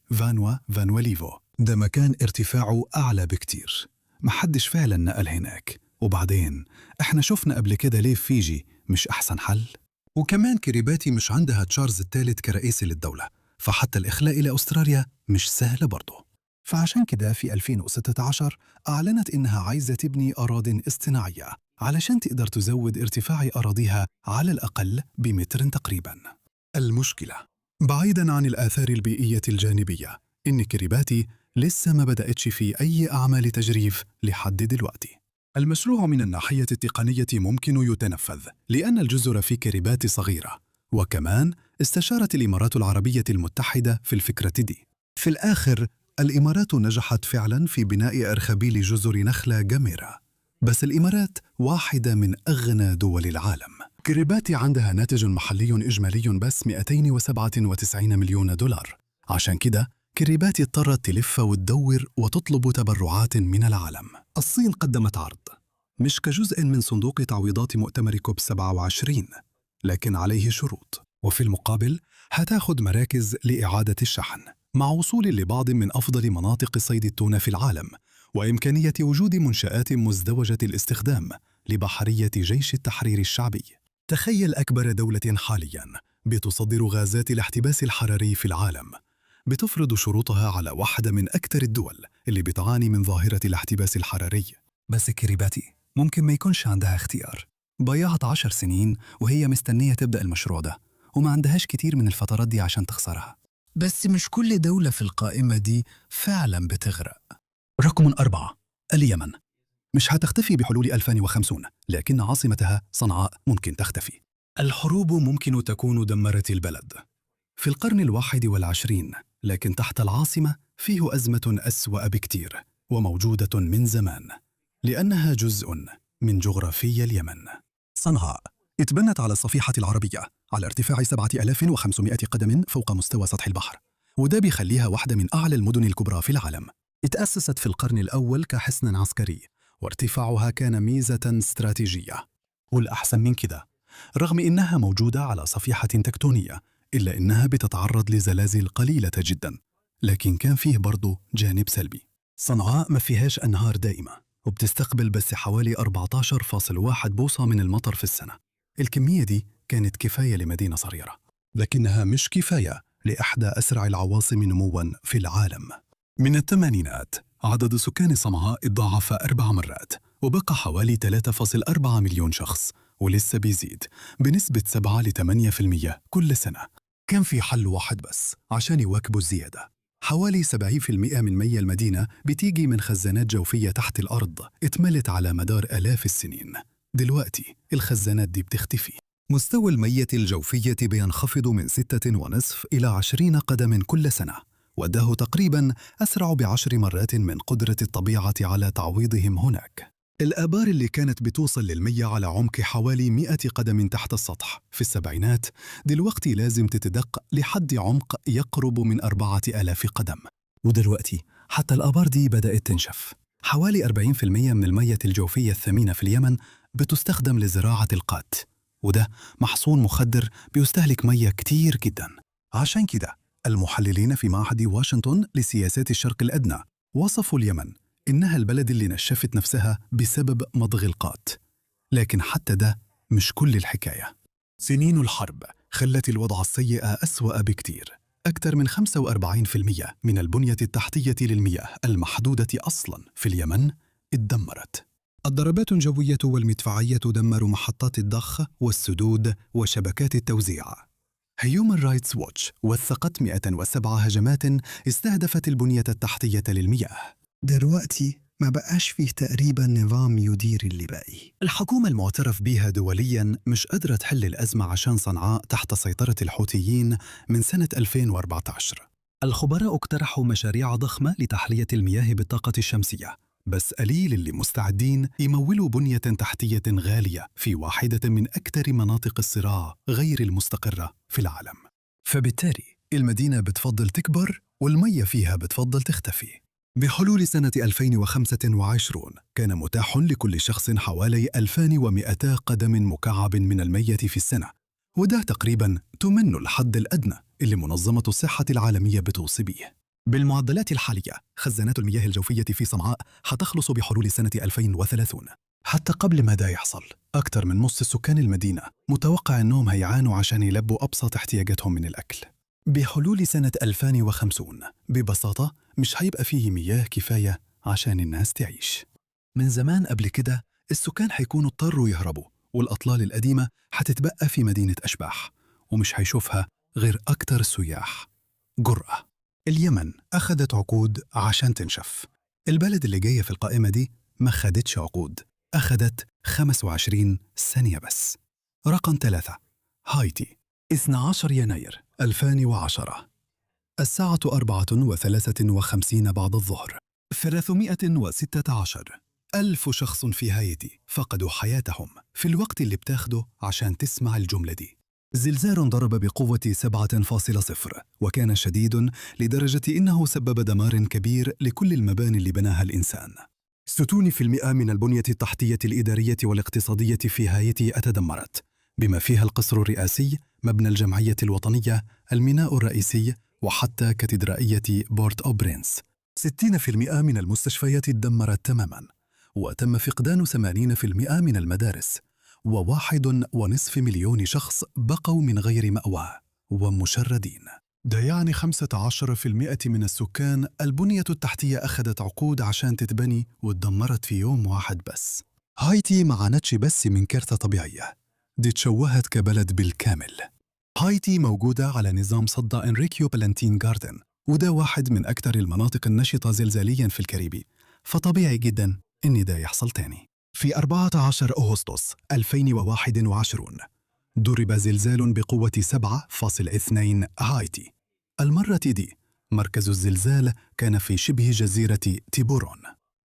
فانواليفو. ده مكان ارتفاعه أعلى بكتير، محدش فعلا نقل هناك. وبعدين احنا شفنا قبل كده ليه فيجي مش أحسن حل؟ وكمان كيريباتي مش عندها تشارلز الثالث كرئيس للدولة، فحتى الإخلاء إلى أستراليا مش سهل برضه. فعشان كده في 2016 أعلنت إنها عايزة تبني أراضٍ اصطناعية علشان تقدر تزود ارتفاع أراضيها على الأقل بمتر تقريباً. المشكلة بعيداً عن الآثار البيئية الجانبية إن كيريباتي لسه ما بدأتش في أي أعمال تجريف لحد دلوقتي. المشروع من الناحية التقنية ممكن يتنفذ لأن الجزر في كيريباتي صغيرة، وكمان استشارت الإمارات العربية المتحدة في الفكرة دي. في الآخر الإمارات نجحت فعلاً في بناء أرخبيل جزر نخلة جميرة، بس الإمارات واحدة من أغنى دول العالم. كيريباتي عندها ناتج محلي إجمالي بس 297 مليون دولار. عشان كده كيريباتي اضطرت تلف وتدور وتطلب تبرعات من العالم. الصين قدمت عرض مش كجزء من صندوق تعويضات مؤتمر كوب 27، لكن عليه شروط، وفي المقابل هتاخد مراكز لإعادة الشحن مع وصول لبعض من أفضل مناطق صيد التونة في العالم، وإمكانية وجود منشآت مزدوجة الاستخدام لبحرية جيش التحرير الشعبي. تخيل أكبر دولة حالياً بتصدر غازات الاحتباس الحراري في العالم بتفرض شروطها على واحدة من أكثر الدول اللي بتعاني من ظاهرة الاحتباس الحراري. بس كيريباتي ممكن ما يكونش عندها اختيار. ضيعت 10 سنين وهي مستنية تبدأ المشروع ده، وما عندهاش كتير من الفترات دي عشان تخسرها. بس مش كل دولة في القائمة دي فعلا بتغرق. رقم 4، اليمن. مش هتختفي بحلول 2050، لكن عاصمتها صنعاء ممكن تختفي. الحروب ممكن تكون دمرت البلد في القرن 21، لكن تحت العاصمة فيه أزمة أسوأ بكتير وموجودة من زمان، لأنها جزء من جغرافيا اليمن. صنعاء اتبنت على الصفيحة العربية على ارتفاع 7500 قدم فوق مستوى سطح البحر، وده بيخليها واحدة من أعلى المدن الكبرى في العالم. اتأسست في القرن الأول كحصن عسكري، وارتفاعها كان ميزة استراتيجية. والأحسن من كده، رغم إنها موجودة على صفيحة تكتونية، إلا إنها بتتعرض لزلازل قليلة جدا، لكن كان فيه برضو جانب سلبي. صنعاء ما فيهاش أنهار دائمة، وبتستقبل بس حوالي 14.1 بوصة من المطر في السنة. الكمية دي كانت كفاية لمدينة صغيرة، لكنها مش كفاية لإحدى أسرع العواصم نمواً في العالم. من الثمانينات عدد سكان صنعاء اتضاعف 4 مرات، وبقى حوالي 3.4 مليون شخص، ولسه بيزيد بنسبة 7 ل 8% كل سنة. كان في حل واحد بس عشان يواكبوا الزيادة. حوالي 70% من مياه المدينة بتيجي من خزانات جوفية تحت الأرض اتملت على مدار آلاف السنين. دلوقتي الخزانات دي بتختفي. مستوى المياه الجوفية بينخفض من 6.5 إلى 20 قدم كل سنة، وده تقريباً أسرع ب10 مرات من قدرة الطبيعة على تعويضهم هناك. الآبار اللي كانت بتوصل للمية على عمق حوالي 100 قدم تحت السطح في السبعينات، دلوقتي لازم تتدق لحد عمق يقرب من 4000 قدم. ودلوقتي حتى الآبار دي بدأت تنشف. حوالي 40% من المية الجوفية الثمينة في اليمن بتستخدم لزراعة القات، وده محصول مخدر بيستهلك مية كتير جدا. عشان كده المحللين في معهد واشنطن لسياسات الشرق الأدنى وصفوا اليمن إنها البلد اللي نشفت نفسها بسبب مضغ القات. لكن حتى ده مش كل الحكاية. سنين الحرب خلت الوضع السيء أسوأ بكتير. أكثر من 45% من البنية التحتية للمياه المحدودة أصلاً في اليمن اتدمرت. الضربات الجوية والمدفعية دمروا محطات الضخ والسدود وشبكات التوزيع. هيومن رايتس ووتش وثقت 107 هجمات استهدفت البنية التحتية للمياه. دلوقتي ما بقاش فيه تقريبا نظام يدير اللي باقي. الحكومة المعترف بها دوليا مش قادرة تحل الأزمة عشان صنعاء تحت سيطرة الحوثيين من سنة 2014. الخبراء اقترحوا مشاريع ضخمة لتحلية المياه بالطاقة الشمسية، بس قليل اللي مستعدين يمولوا بنية تحتية غالية في واحدة من أكثر مناطق الصراع غير المستقرة في العالم. فبالتالي المدينة بتفضل تكبر والمية فيها بتفضل تختفي. بحلول سنة 2025 كان متاح لكل شخص حوالي 2200 قدم مكعب من الميت في السنة، وده تقريباً تمن الحد الأدنى اللي منظمة الصحة العالمية بتوصي به. بالمعدلات الحالية خزانات المياه الجوفية في صنعاء حتخلص بحلول سنة 2030. حتى قبل ما ده يحصل أكثر من نص سكان المدينة متوقع أنهم هيعانوا عشان يلبوا أبسط احتياجاتهم من الأكل. بحلول سنة 2050 ببساطة مش هيبقى فيه مياه كفاية عشان الناس تعيش. من زمان قبل كده السكان هيكونوا اضطروا يهربوا، والأطلال القديمة هتتبقى في مدينة أشباح ومش هيشوفها غير أكتر السياح. جرأة. اليمن أخذت عقود عشان تنشف. البلد اللي جاية في القائمة دي ما خدتش عقود، أخذت 25 ثانية بس. رقم 3 هايتي 12 يناير 2010 الساعة 4:53 بعد الظهر. 316 ألف شخص في هايتي فقدوا حياتهم في الوقت اللي بتاخده عشان تسمع الجملة دي. زلزال ضرب بقوة 7.0 وكان شديد لدرجة إنه سبب دمار كبير لكل المباني اللي بناها الإنسان. 60% من البنية التحتية الإدارية والاقتصادية في هايتي تدمرت، بما فيها القصر الرئاسي، مبنى الجمعية الوطنية، الميناء الرئيسي، وحتى كاتدرائية بورت أو برينس. 60% من المستشفيات تدمرت تماماً، وتم فقدان 80% من المدارس، و1.5 مليون شخص بقوا من غير مأوى ومشردين. ده يعني 15% من السكان البنية التحتية أخذت عقود عشان تتبني واتدمرت في يوم واحد بس. هايتي ما عانتش بس من كارثة طبيعية، دي تشوهت كبلد بالكامل. هايتي موجودة على نظام صد إنريكيو بالانتين جاردن، وده واحد من أكثر المناطق النشطة زلزالياً في الكاريبي، فطبيعي جداً إن ده يحصل تاني. في 14 أغسطس 2021 ضرب زلزال بقوة 7.2 هايتي. المرة دي مركز الزلزال كان في شبه جزيرة تيبورون.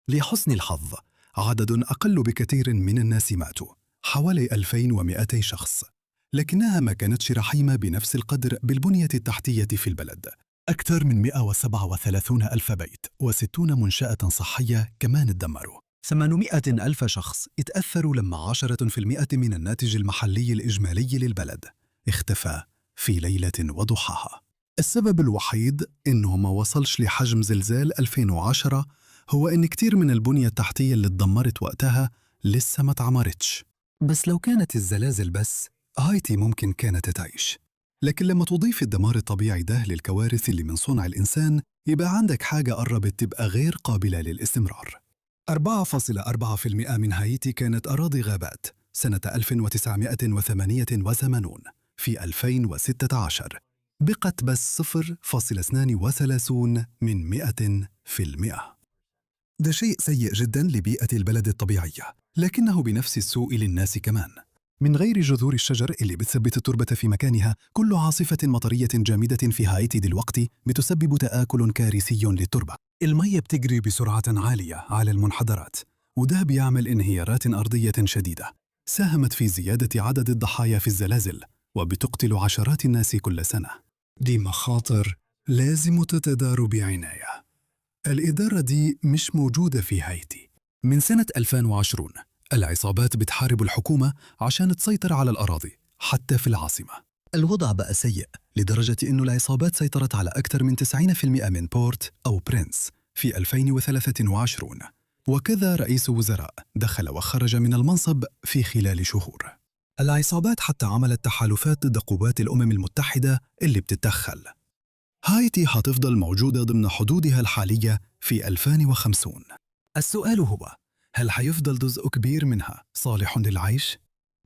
لحسن الحظ عدد أقل بكثير من الناس ماتوا، حوالي 2200 شخص، لكنها ما كانتش رحيمة بنفس القدر بالبنية التحتية في البلد. أكثر من 137 ألف بيت و60 منشأة صحية كمان اتدمروا. 800 ألف شخص اتأثروا لما 10% من الناتج المحلي الإجمالي للبلد اختفى في ليلة وضحاها. السبب الوحيد إنه ما وصلش لحجم زلزال 2010 هو إن كتير من البنية التحتية اللي اتدمرت وقتها لسه ما اتعمرتش. بس لو كانت الزلازل بس، هايتي ممكن كانت تعيش. لكن لما تضيف الدمار الطبيعي ده للكوارث اللي من صنع الإنسان، يبقى عندك حاجة قربت تبقى غير قابلة للاستمرار. 4.4% من هايتي كانت أراضي غابات سنة 1988. في 2016 بقت بس 0.32 من 100%. ده شيء سيء جدا لبيئة البلد الطبيعية، لكنه بنفس السوء للناس كمان. من غير جذور الشجر اللي بتثبت التربة في مكانها، كل عاصفة مطرية جامدة في هايتي دلوقتي بتسبب تآكل كارثي للتربة. المية بتجري بسرعة عالية على المنحدرات، وده بيعمل انهيارات أرضية شديدة ساهمت في زيادة عدد الضحايا في الزلازل، وبتقتل عشرات الناس كل سنة. دي مخاطر لازم تتدار بعناية. الإدارة دي مش موجودة في هايتي. من سنة 2020 العصابات بتحارب الحكومة عشان تسيطر على الأراضي حتى في العاصمة. الوضع بقى سيء لدرجة إنه العصابات سيطرت على أكثر من 90% من بورت أو برينس في 2023، وكذا رئيس وزراء دخل وخرج من المنصب في خلال شهور. العصابات حتى عملت تحالفات ضد قوات الأمم المتحدة اللي بتتدخل. هايتي حتفضل موجودة ضمن حدودها الحالية في 2050. السؤال هو، هل حيفضل جزء كبير منها صالح للعيش؟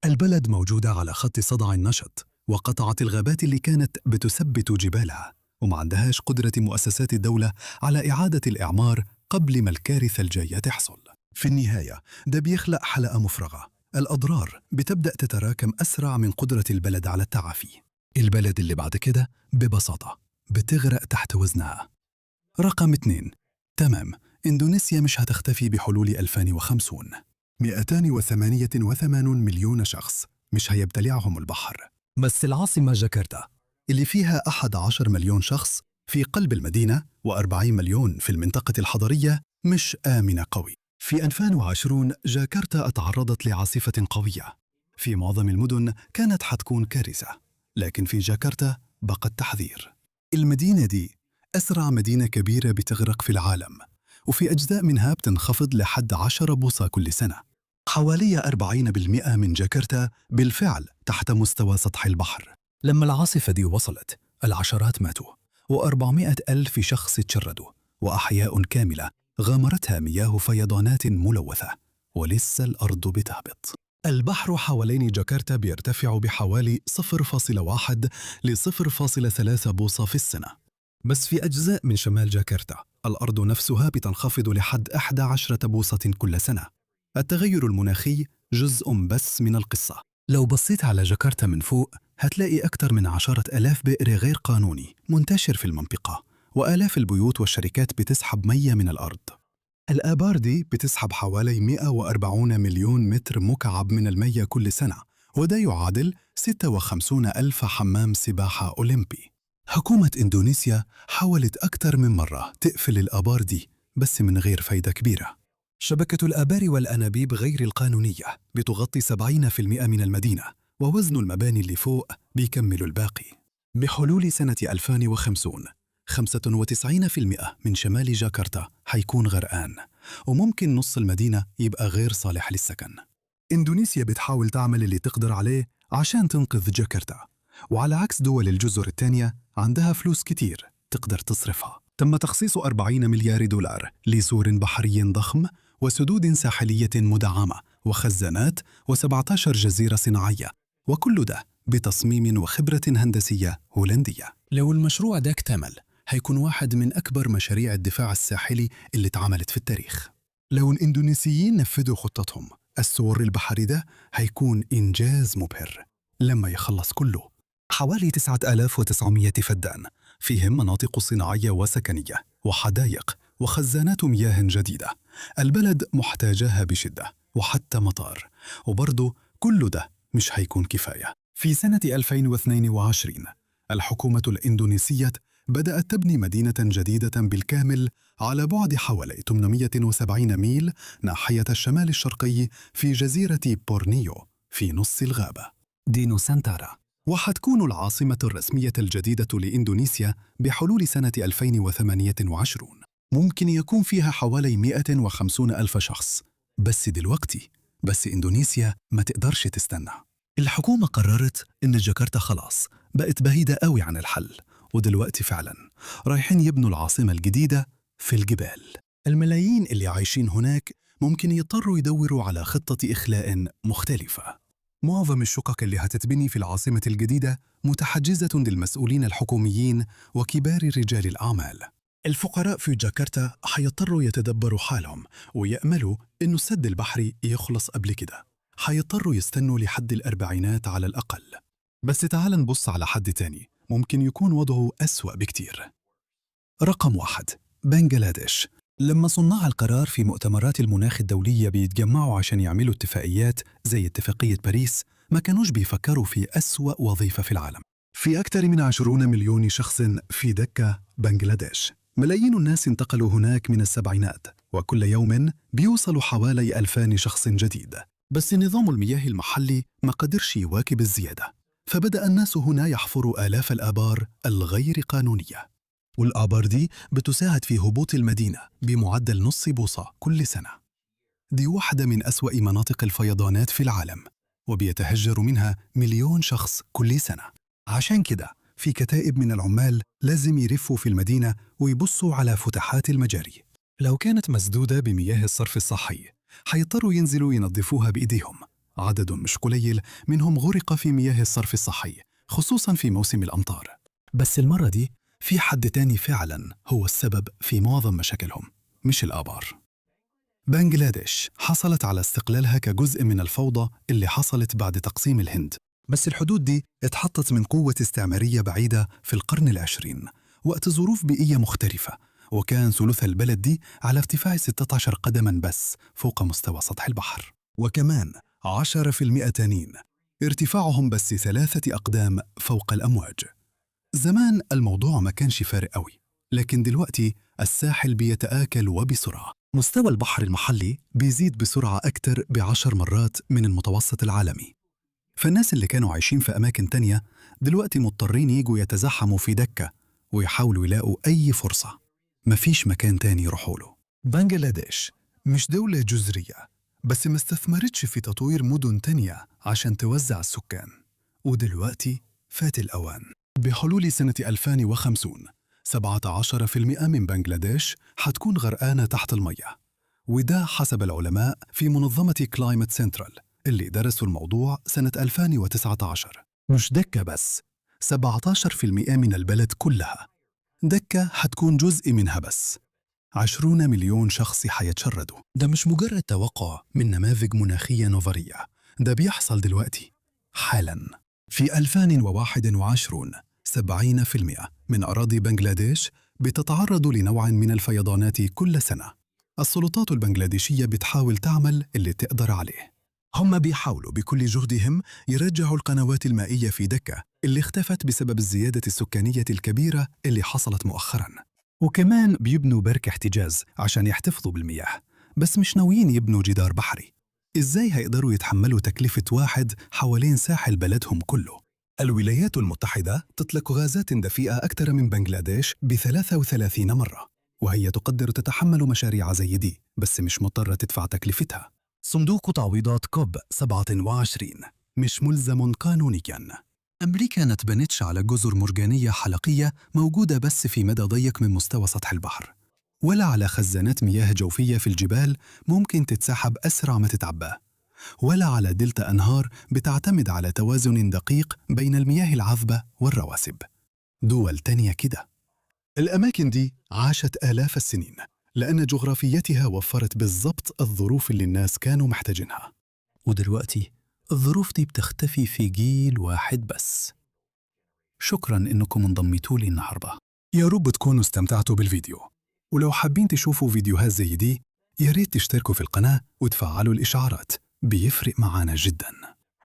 البلد موجودة على خط صدع النشط، وقطعت الغابات اللي كانت بتثبت جبالها، وما عندهاش قدرة مؤسسات الدولة على إعادة الإعمار قبل ما الكارثة الجاية تحصل. في النهاية ده بيخلق حلقة مفرغة، الأضرار بتبدأ تتراكم أسرع من قدرة البلد على التعافي. البلد اللي بعد كده ببساطة بتغرق تحت وزنها. رقم 2 تمام، إندونيسيا مش هتختفي بحلول 2050. 288 مليون شخص مش هيبتلعهم البحر، بس العاصمة جاكرتا اللي فيها 11 مليون شخص في قلب المدينة و40 مليون في المنطقة الحضرية مش آمنة قوي. في 2020 جاكرتا تعرضت لعاصفة قوية. في معظم المدن كانت حتكون كارثة، لكن في جاكرتا بقى التحذير. المدينة دي أسرع مدينة كبيرة بتغرق في العالم، وفي أجزاء منها بتنخفض لحد 10 بوصة كل سنة. حوالي 40% من جاكرتا بالفعل تحت مستوى سطح البحر. لما العاصفة دي وصلت، العشرات ماتوا و400 ألف شخص تشردوا، وأحياء كاملة غامرتها مياه فيضانات ملوثة، ولسه الأرض بتهبط. البحر حوالين جاكرتا بيرتفع بحوالي 0.1 ل 0.3 بوصة في السنة. بس في أجزاء من شمال جاكرتا الأرض نفسها بتنخفض لحد 11 بوصة كل سنة. التغير المناخي جزء بس من القصة. لو بصيت على جاكرتا من فوق هتلاقي أكثر من 10,000 بئر غير قانوني منتشر في المنطقة، وآلاف البيوت والشركات بتسحب مية من الأرض. الآبار دي بتسحب حوالي 140 مليون متر مكعب من المية كل سنة، وده يعادل 56 ألف حمام سباحة أولمبي. حكومة إندونيسيا حاولت أكثر من مرة تقفل الآبار دي، بس من غير فايدة كبيرة. شبكة الآبار والأنابيب غير القانونية بتغطي 70% من المدينة، ووزن المباني اللي فوق بيكمل الباقي. بحلول سنة 2050 95% من شمال جاكرتا حيكون غرقان، وممكن نص المدينة يبقى غير صالح للسكن. إندونيسيا بتحاول تعمل اللي تقدر عليه عشان تنقذ جاكرتا، وعلى عكس دول الجزر التانية عندها فلوس كتير تقدر تصرفها. تم تخصيص 40 مليار دولار لسور بحري ضخم وسدود ساحلية مدعمة وخزانات و17 جزيرة صناعية، وكل ده بتصميم وخبرة هندسية هولندية. لو المشروع ده اكتمل هيكون واحد من أكبر مشاريع الدفاع الساحلي اللي اتعملت في التاريخ. لو الإندونيسيين نفذوا خطتهم، السور البحري ده هيكون إنجاز مبهر. لما يخلص كله حوالي 9900 فدان، فيهم مناطق صناعية وسكنية وحدائق وخزانات مياه جديدة. البلد محتاجاها بشدة، وحتى مطار. وبرضه كل ده مش هيكون كفاية. في سنة 2022 الحكومة الإندونيسية بدأت تبني مدينة جديدة بالكامل على بعد حوالي 870 ميل ناحية الشمال الشرقي في جزيرة بورنيو في نص الغابة، دي نوسانتارا. وحتكون العاصمة الرسمية الجديدة لإندونيسيا بحلول سنة 2028. ممكن يكون فيها حوالي 150 ألف شخص. بس إندونيسيا ما تقدرش تستنى. الحكومة قررت إن جاكرتا خلاص بقت بعيدة قوي عن الحل، ودلوقتي فعلا رايحين يبنوا العاصمة الجديدة في الجبال. الملايين اللي عايشين هناك ممكن يضطروا يدوروا على خطة إخلاء مختلفة. معظم الشقق اللي هتتبني في العاصمة الجديدة متحجزة للمسؤولين الحكوميين وكبار رجال الأعمال. الفقراء في جاكرتا حيضطروا يتدبروا حالهم ويأملوا إنه السد البحري يخلص قبل كده. حيضطروا يستنوا لحد الأربعينات على الأقل. بس تعال نبص على حد تاني ممكن يكون وضعه أسوأ بكتير. رقم 1، بنغلاديش. لما صناع القرار في مؤتمرات المناخ الدولية بيتجمعوا عشان يعملوا اتفاقيات زي اتفاقية باريس، ما كانوش بيفكروا في أسوأ وظيفة في العالم. في أكثر من 20 مليون شخص في دكا، بنغلاديش. ملايين الناس انتقلوا هناك من السبعينات، وكل يوم بيوصلوا حوالي 2000 شخص جديد. بس نظام المياه المحلي ما قدرش يواكب الزيادة، فبدأ الناس هنا يحفروا آلاف الآبار الغير قانونية. والآبار دي بتساعد في هبوط المدينة بمعدل نص بوصة كل سنة. دي واحدة من أسوأ مناطق الفيضانات في العالم، وبيتهجر منها 1,000,000 شخص كل سنة. عشان كده في كتائب من العمال لازم يرفوا في المدينة ويبصوا على فتحات المجاري. لو كانت مسدودة بمياه الصرف الصحي حيضطروا ينزلوا ينظفوها بإيديهم. عدد مش قليل منهم غرق في مياه الصرف الصحي، خصوصاً في موسم الأمطار. بس المرة دي في حد تاني فعلاً هو السبب في معظم مشاكلهم، مش الآبار. بنغلاديش حصلت على استقلالها كجزء من الفوضى اللي حصلت بعد تقسيم الهند، بس الحدود دي اتحطت من قوة استعمارية بعيدة في القرن العشرين وقت ظروف بيئية مختلفة، وكان ثلث البلد دي على ارتفاع 16 قدماً بس فوق مستوى سطح البحر، وكمان 10% تانيين ارتفاعهم بس 3 أقدام فوق الأمواج. زمان الموضوع ما كانش فارق قوي، لكن دلوقتي الساحل بيتآكل وبسرعة. مستوى البحر المحلي بيزيد بسرعة أكتر ب10 مرات من المتوسط العالمي. فالناس اللي كانوا عايشين في أماكن تانية دلوقتي مضطرين يجوا يتزحموا في دكة ويحاولوا يلاقوا أي فرصة. مفيش مكان تاني يروحوا له. بنغلاديش مش دولة جزرية، بس ما استثمرتش في تطوير مدن تانية عشان توزع السكان، ودلوقتي فات الأوان. بحلول سنة 2050 17% من بنغلاديش حتكون غرقانة تحت المية، وده حسب العلماء في منظمة كلايمت سنترال اللي درسوا الموضوع سنة 2019. مش دكة بس، 17% من البلد كلها. دكة حتكون جزء منها بس. 20 مليون شخص حيتشردوا. ده مش مجرد توقع من نماذج مناخية نظرية، ده بيحصل دلوقتي حالاً. في 2021 70% من أراضي بنغلاديش بتتعرض لنوع من الفيضانات كل سنة. السلطات البنغلاديشية بتحاول تعمل اللي تقدر عليه. هم بيحاولوا بكل جهدهم يرجعوا القنوات المائية في دكة اللي اختفت بسبب الزيادة السكانية الكبيرة اللي حصلت مؤخراً. وكمان بيبنوا برك احتجاز عشان يحتفظوا بالمياه، بس مش ناويين يبنوا جدار بحري. إزاي هيقدروا يتحملوا تكلفة واحد حوالين ساحل بلدهم كله؟ الولايات المتحدة تطلق غازات دفيئة أكثر من بنغلاديش ب33 مرة، وهي تقدر تتحمل مشاريع زي دي، بس مش مضطرة تدفع تكلفتها. صندوق تعويضات كوب 27 مش ملزم قانونياً. أمريكا ما تبنتش على جزر مرجانية حلقية موجودة بس في مدى ضيق من مستوى سطح البحر، ولا على خزانات مياه جوفية في الجبال ممكن تتسحب أسرع ما تتعبى، ولا على دلتا أنهار بتعتمد على توازن دقيق بين المياه العذبة والرواسب. دول تانية كده. الأماكن دي عاشت آلاف السنين لأن جغرافيتها وفرت بالضبط الظروف اللي الناس كانوا محتاجينها، ودلوقتي الظروف دي بتختفي في جيل واحد بس. شكراً إنكم انضميتوا لي النهاردة. يا رب تكونوا استمتعتوا بالفيديو، ولو حابين تشوفوا فيديوهات زي دي يا ريت تشتركوا في القناة وتفعلوا الإشعارات، بيفرق معانا جداً.